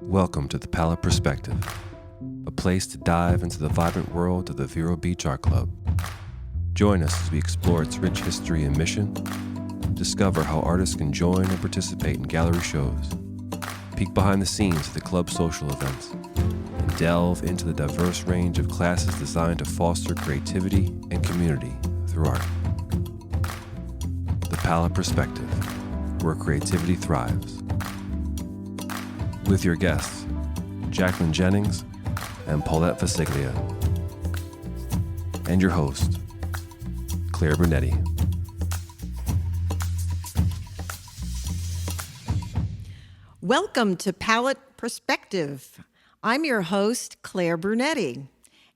Welcome to the Paulette Perspective, a place to dive into the vibrant world of the Vero Beach Art Club. Join us as we explore its rich history and mission, discover how artists can join and participate in gallery shows, peek behind the scenes of the club's social events, and delve into the diverse range of classes designed to foster creativity and community through art. The Paulette Perspective, where creativity thrives. With your guests, Jaclyn Jennings and Paulette Visceglia. And your host, Clair Brunetti. Welcome to Paulette Perspective. I'm your host, Clair Brunetti.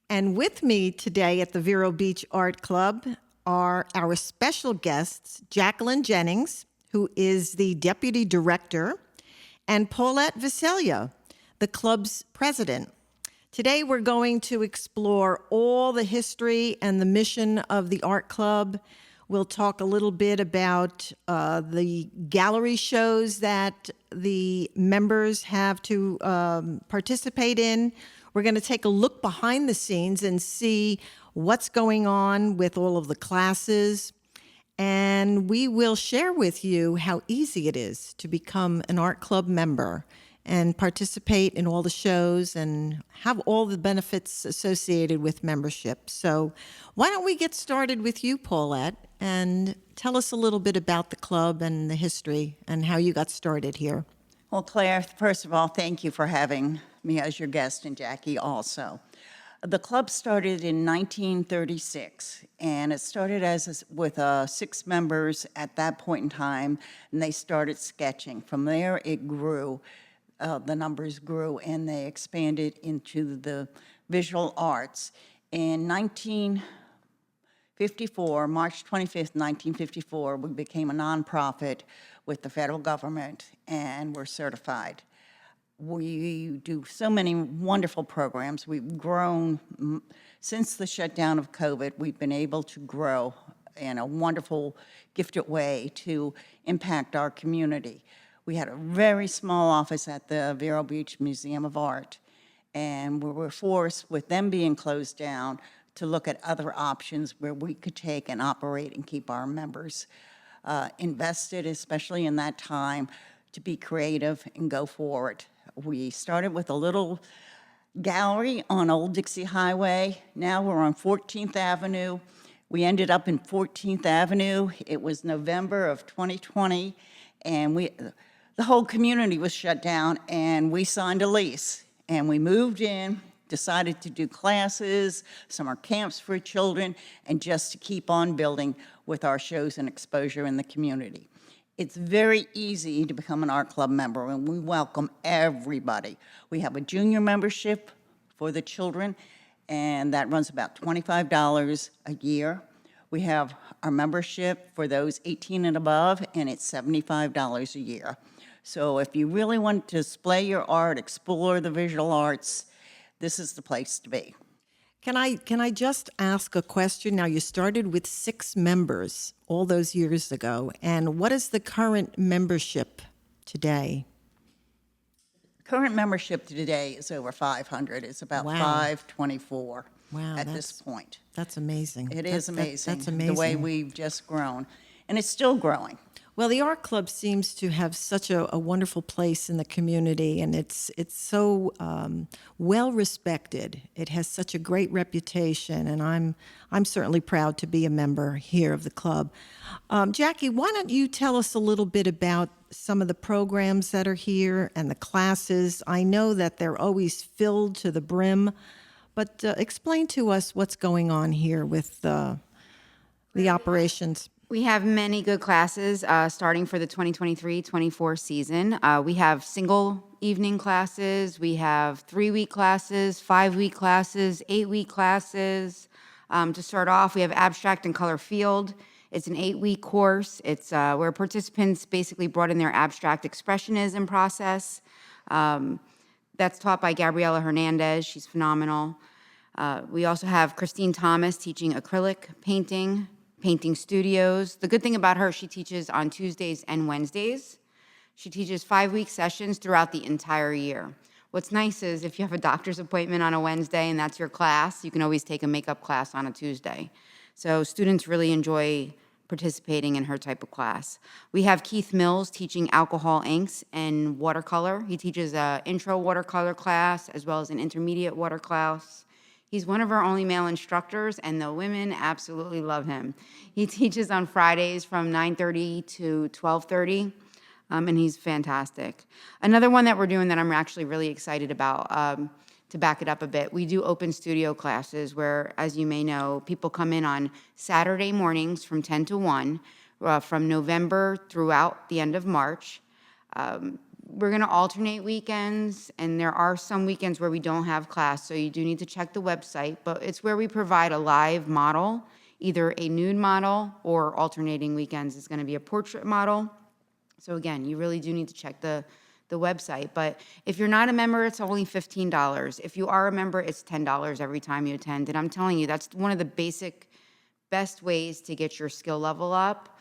And with me today at the Vero Beach Art Club are our special guests, Jaclyn Jennings, who is the Deputy Director, and Paulette Visceglia, the club's president. Today we're going to explore all the history and the mission of the art club. We'll talk a little bit about the gallery shows that the members have to participate in. We're going to take a look behind the scenes and see what's going on with all of the classes. And we will share with you how easy it is to become an art club member and participate in all the shows and have all the benefits associated with membership. So why don't we get started with you, Paulette, and tell us a little bit about the club and the history and how you got started here. Well, Claire, first of all, thank you for having me as your guest, and Jackie also. The club started in 1936, and it started with 6 members at that point in time, and they started sketching. From there, it grew. The numbers grew, and they expanded into the visual arts. In 1954, March 25th, 1954, we became a nonprofit with the federal government, and we're certified. We do so many wonderful programs. We've grown since the shutdown of COVID. We've been able to grow in a wonderful, gifted way to impact our community. We had a very small office at the Vero Beach Museum of Art, and we were forced, with them being closed down, to look at other options where we could take and operate and keep our members invested, especially in that time, to be creative and go forward. We started with a little gallery on Old Dixie Highway. Now we're on 14th Avenue. We ended up in 14th Avenue. It was November of 2020, and the whole community was shut down, and we signed a lease. And we moved in, decided to do classes, summer camps for children, and just to keep on building with our shows and exposure in the community. It's very easy to become an art club member, and we welcome everybody. We have a junior membership for the children, and that runs about $25 a year. We have our membership for those 18 and above, and it's $75 a year. So if you really want to display your art, explore the visual arts, this is the place to be. Can I just ask a question? Now, you started with 6 members all those years ago, and what is the current membership today? Current membership today is over 500. It's about 524 at this point. That's amazing. It is amazing. That's amazing. The way we've just grown, and it's still growing. Well, the art club seems to have such a wonderful place in the community, and it's so well respected. It has such a great reputation, and I'm certainly proud to be a member here of the club. Jackie, why don't you tell us a little bit about some of the programs that are here and the classes? I know that they're always filled to the brim, but explain to us what's going on here with the operations. We have many good classes starting for the 2023-24 season. We have single evening classes. We have 3-week classes, 5-week classes, 8-week classes. To start off, we have abstract and color field. It's an 8-week course. It's where participants basically brought in their abstract expressionism process. That's taught by Gabriela Hernandez. She's phenomenal. We also have Christine Thomas teaching acrylic painting studios. The good thing about her, she teaches on Tuesdays and Wednesdays. She teaches 5-week sessions throughout the entire year. What's nice is if you have a doctor's appointment on a Wednesday and that's your class, you can always take a makeup class on a Tuesday. So students really enjoy participating in her type of class. We have Keith Mills teaching alcohol inks and watercolor. He teaches an intro watercolor class as well as an intermediate water class. He's one of our only male instructors, and the women absolutely love him. He teaches on Fridays from 9:30 to 12:30. And he's fantastic. Another one that we're doing that I'm actually really excited about, to back it up a bit, we do open studio classes where, as you may know, people come in on Saturday mornings from 10 to 1, from November throughout the end of March. We're going to alternate weekends, and there are some weekends where we don't have class, so you do need to check the website, but it's where we provide a live model, either a nude model or alternating weekends is going to be a portrait model. So again, you really do need to check the website. But if you're not a member, it's only $15. If you are a member, it's $10 every time you attend. And I'm telling you, that's one of the best ways to get your skill level up.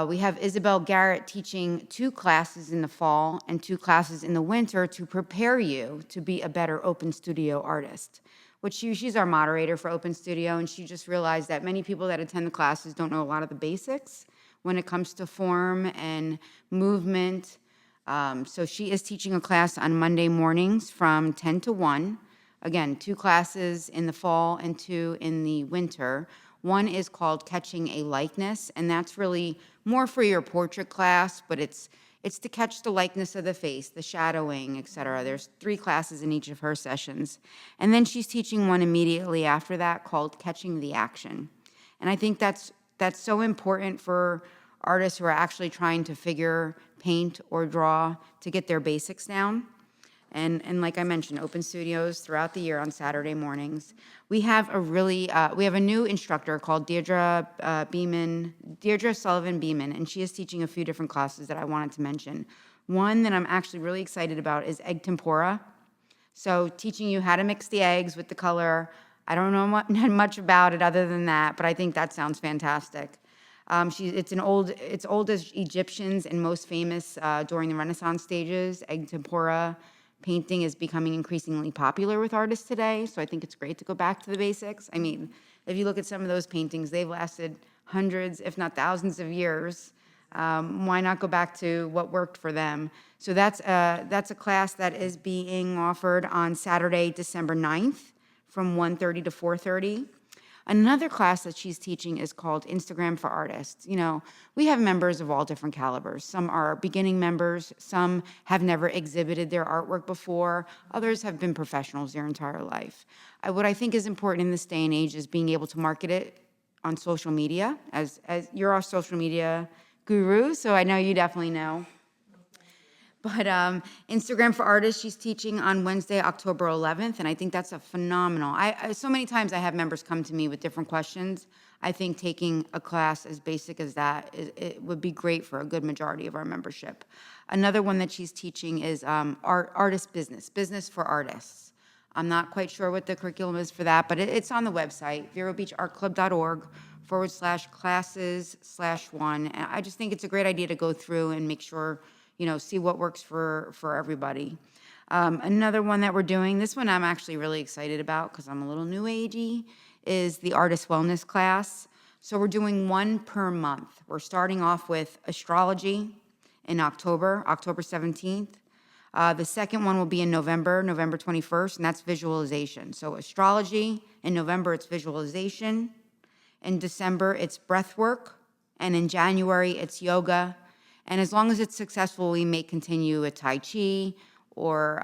We have Isabel Garrett teaching 2 classes in the fall and 2 classes in the winter to prepare you to be a better open studio artist. She's our moderator for Open Studio, and she just realized that many people that attend the classes don't know a lot of the basics when it comes to form and movement. So she is teaching a class on Monday mornings from 10 to 1. Again, 2 classes in the fall and 2 in the winter. One is called Catching a Likeness, and that's really more for your portrait class, but it's to catch the likeness of the face, the shadowing, etc. There's 3 classes in each of her sessions. And then she's teaching one immediately after that called Catching the Action. And I think that's so important for artists who are actually trying to figure, paint, or draw to get their basics down. And like I mentioned, open studios throughout the year on Saturday mornings. We have a new instructor called Deirdre Sullivan Beeman, and she is teaching a few different classes that I wanted to mention. One that I'm actually really excited about is egg tempura. So teaching you how to mix the eggs with the color. I don't know much about it other than that, but I think that sounds fantastic. It's old as Egyptians and most famous during the Renaissance stages. Egg tempura painting is becoming increasingly popular with artists today, so I think it's great to go back to the basics. I mean, if you look at some of those paintings, they've lasted hundreds, if not thousands of years. Why not go back to what worked for them? So that's a class that is being offered on Saturday, December 9th from 1:30 to 4:30. Another class that she's teaching is called Instagram for Artists. You know, we have members of all different calibers. Some are beginning members, some have never exhibited their artwork before, others have been professionals their entire life. What I think is important in this day and age is being able to market it on social media, as you're our social media guru, so I know you definitely know. But Instagram for Artists, she's teaching on Wednesday, October 11th, and I think that's a phenomenal. So many times I have members come to me with different questions. I think taking a class as basic as that, it would be great for a good majority of our membership. Another one that she's teaching is artist business for artists. I'm not quite sure what the curriculum is for that, but it's on the website, verobeachartclub.org/classes/1. And I just think it's a great idea to go through and make sure, see what works for everybody. Another one that we're doing, this one I'm actually really excited about because I'm a little new agey, is the Artist Wellness class. So we're doing one per month. We're starting off with astrology in October 17th. The second one will be in November 21st, and that's visualization. So astrology, in November it's visualization, in December it's breath work, and in January it's yoga. And as long as it's successful, we may continue a Tai Chi or,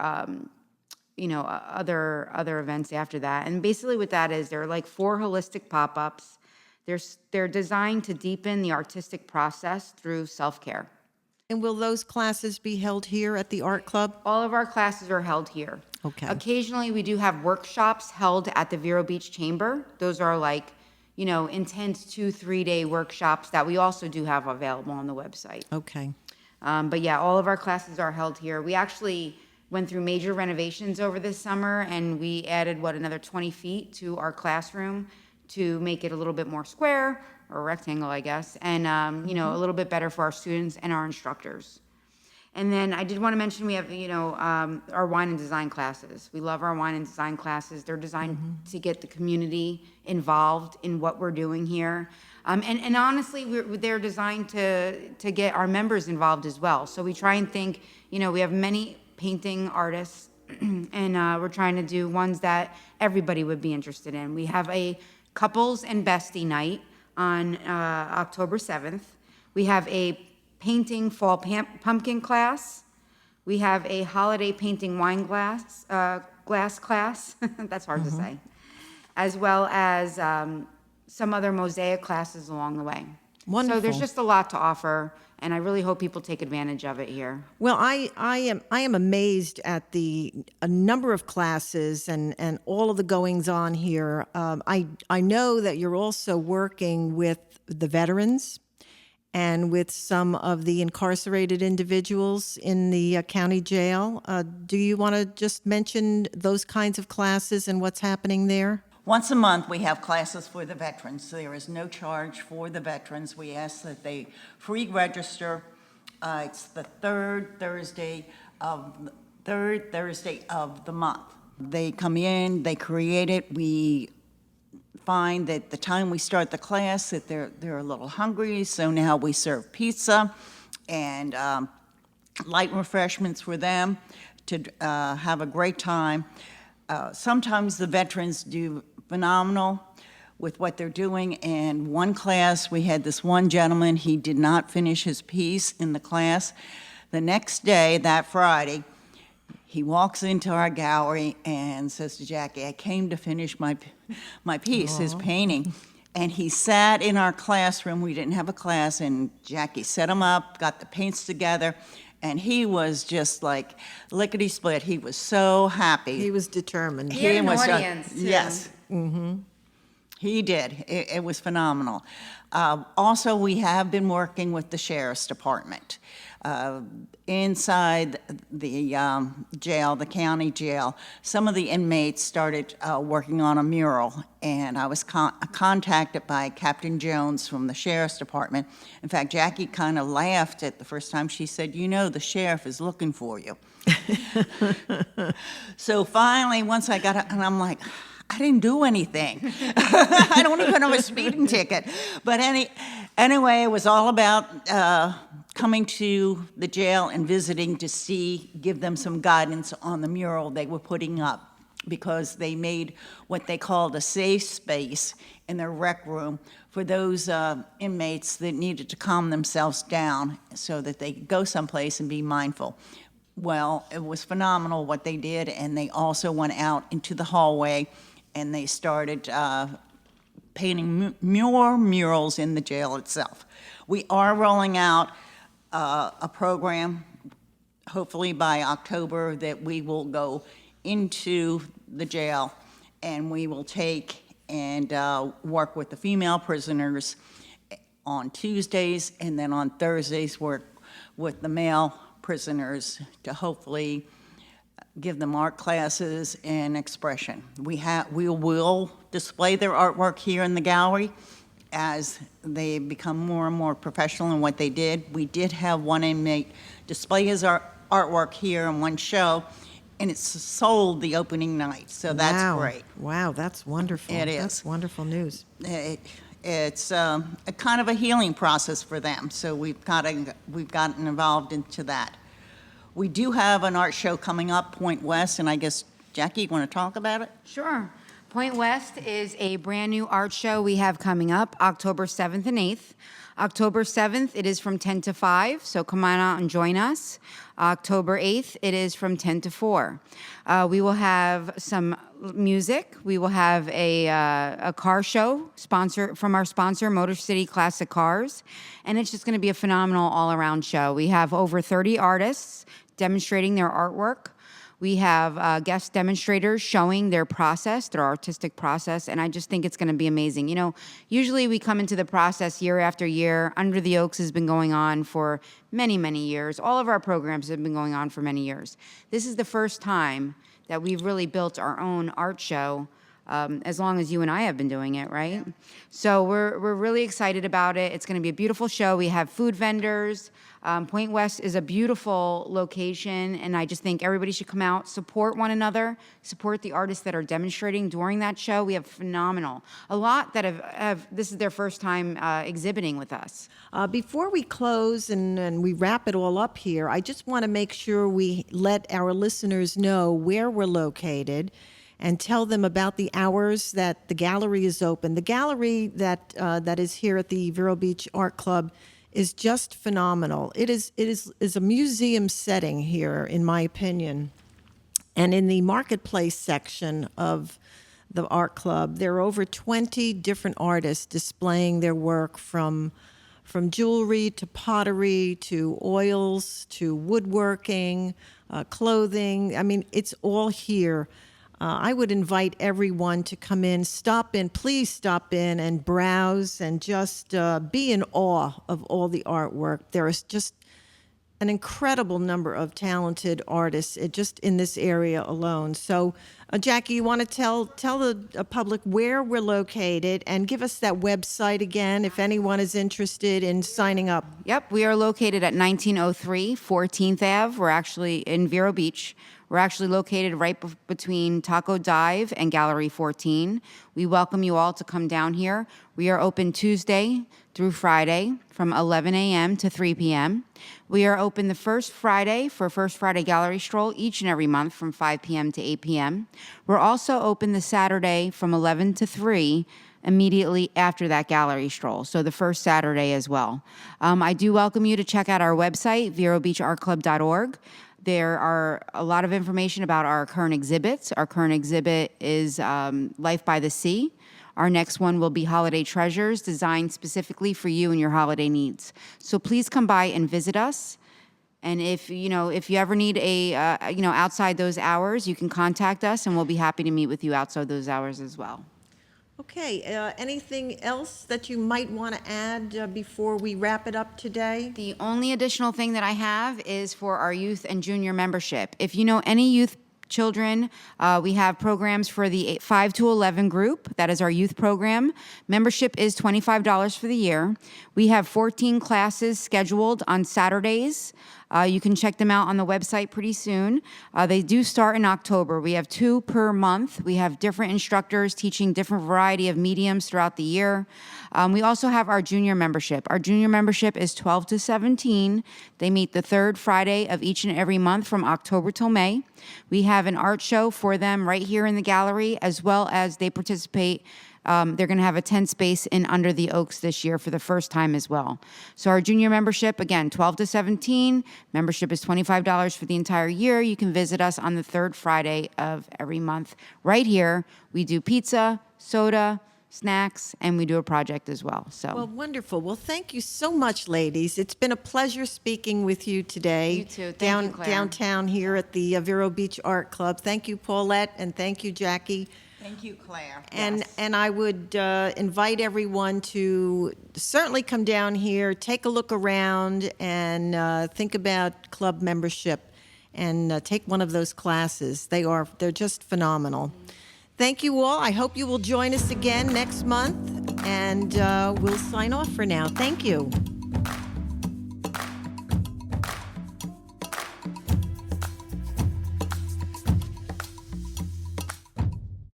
other events after that. And basically what that is, there are like 4 holistic pop-ups. They're designed to deepen the artistic process through self-care. And will those classes be held here at the art club? All of our classes are held here. Okay. Occasionally, we do have workshops held at the Vero Beach Chamber. Those are like, intense 2-3 day workshops that we also do have available on the website. Okay. But yeah, all of our classes are held here. We actually went through major renovations over this summer, and we added, another 20 feet to our classroom to make it a little bit more square, or rectangle, I guess, and, a little bit better for our students and our instructors. And then I did want to mention we have, our wine and design classes. We love our wine and design classes. They're designed to get the community involved in what we're doing here. And honestly, they're designed to get our members involved as well. So we try and think, we have many painting artists, and we're trying to do ones that everybody would be interested in. We have a couples and bestie night on October 7th. We have a painting fall pumpkin class. We have a holiday painting wine glass class. That's hard to say. As well as some other mosaic classes along the way. Wonderful. So there's just a lot to offer, and I really hope people take advantage of it here. Well, I am amazed at the a number of classes and all of the goings on here. I know that you're also working with the veterans and with some of the incarcerated individuals in the county jail. Do you want to just mention those kinds of classes and what's happening there? Once a month, we have classes for the veterans. There is no charge for the veterans. We ask that they free register. It's the third Thursday of the month. They come in, they create it. We find that the time we start the class that they're a little hungry, so now we serve pizza and light refreshments for them to have a great time. Sometimes the veterans do phenomenal with what they're doing. And one class, we had this one gentleman, he did not finish his piece in the class. The next day, that Friday, he walks into our gallery and says to Jackie, I came to finish my piece, his painting. And he sat in our classroom. We didn't have a class, and Jackie set him up, got the paints together, and he was just like lickety-split. He was so happy. He was determined. He had an was audience, too. Yes. He did. It was phenomenal. Also, we have been working with the Sheriff's Department. Inside the jail, the county jail, some of the inmates started working on a mural, and I was contacted by Captain Jones from the Sheriff's Department. In fact, Jackie kind of laughed at the first time. She said, the sheriff is looking for you. So finally, once I got it, and I'm like, I didn't do anything. I don't even have a speeding ticket. But anyway, it was all about coming to the jail and visiting to give them some guidance on the mural they were putting up, because they made what they called a safe space in their rec room for those inmates that needed to calm themselves down so that they could go someplace and be mindful. Well, it was phenomenal what they did, and they also went out into the hallway and they started painting more murals in the jail itself. We are rolling out a program, hopefully by October, that we will go into the jail and we will take and work with the female prisoners on Tuesdays, and then on Thursdays work with the male prisoners to hopefully give them art classes and expression. We will display their artwork here in the gallery as they become more and more professional in what they did. We did have one inmate display his artwork here in one show, and it's sold the opening night, so that's great. Wow, that's wonderful. It is. That's wonderful news. It's a kind of a healing process for them, so we've gotten involved into that. We do have an art show coming up, Point West, and I guess, Jackie, you want to talk about it? Sure. Point West is a brand new art show we have coming up October 7th and 8th. October 7th, it is from 10 to 5, so come on out and join us. October 8th, it is from 10 to 4. We will have some music. We will have a car show from our sponsor, Motor City Classic Cars, and it's just going to be a phenomenal all-around show. We have over 30 artists demonstrating their artwork. We have guest demonstrators showing their process, their artistic process, and I just think it's going to be amazing. Usually we come into the process year after year. Under the Oaks has been going on for many, many years. All of our programs have been going on for many years. This is the first time that we've really built our own art show as long as you and I have been doing it, right? Yeah. So we're really excited about it. It's going to be a beautiful show. We have food vendors. Point West is a beautiful location, and I just think everybody should come out, support one another, support the artists that are demonstrating during that show. We have a lot that have this is their first time exhibiting with us. Before we close and we wrap it all up here, I just want to make sure we let our listeners know where we're located and tell them about the hours that the gallery is open. The gallery that is here at the Vero Beach Art Club is just phenomenal. It is a museum setting here, in my opinion. And in the marketplace section of the art club, there are over 20 different artists displaying their work from jewelry to pottery to oils to woodworking, clothing. I mean, it's all here. I would invite everyone to come in, please stop in and browse and just be in awe of all the artwork. There is just an incredible number of talented artists just in this area alone. So, Jackie, you want to tell the public where we're located and give us that website again if anyone is interested in signing up. Yep, we are located at 1903 14th Ave. We're actually in Vero Beach. We're actually located right between Taco Dive and Gallery 14. We welcome you all to come down here. We are open Tuesday through Friday from 11 a.m. to 3 p.m. We are open the first Friday for First Friday Gallery Stroll each and every month from 5 p.m. to 8 p.m. We're also open the Saturday from 11 to 3 immediately after that gallery stroll, so the first Saturday as well. I do welcome you to check out our website, verobeachartclub.org. There are a lot of information about our current exhibits. Our current exhibit is Life by the Sea. Our next one will be Holiday Treasures, designed specifically for you and your holiday needs. So please come by and visit us. And if you ever need outside those hours, you can contact us, and we'll be happy to meet with you outside those hours as well. Okay, anything else that you might want to add before we wrap it up today? The only additional thing that I have is for our youth and junior membership. If you know any youth children, we have programs for the 5 to 11 group. That is our youth program. Membership is $25 for the year. We have 14 classes scheduled on Saturdays. You can check them out on the website pretty soon. They do start in October. We have 2 per month. We have different instructors teaching different variety of mediums throughout the year. We also have our junior membership. Our junior membership is 12 to 17. They meet the third Friday of each and every month from October till May. We have an art show for them right here in the gallery, as well as they participate. They're going to have a tent space in Under the Oaks this year for the first time as well. So our junior membership, again, 12 to 17. Membership is $25 for the entire year. You can visit us on the third Friday of every month. Right here, we do pizza, soda, snacks, and we do a project as well. Well, wonderful. Well, thank you so much, ladies. It's been a pleasure speaking with you today. You too. Thank you, Claire. Downtown here at the Vero Beach Art Club. Thank you, Paulette, and thank you, Jackie. Thank you, Claire. And Yes. and I would invite everyone to certainly come down here, take a look around, and think about club membership, and take one of those classes. They're just phenomenal. Thank you all. I hope you will join us again next month, and we'll sign off for now. Thank you.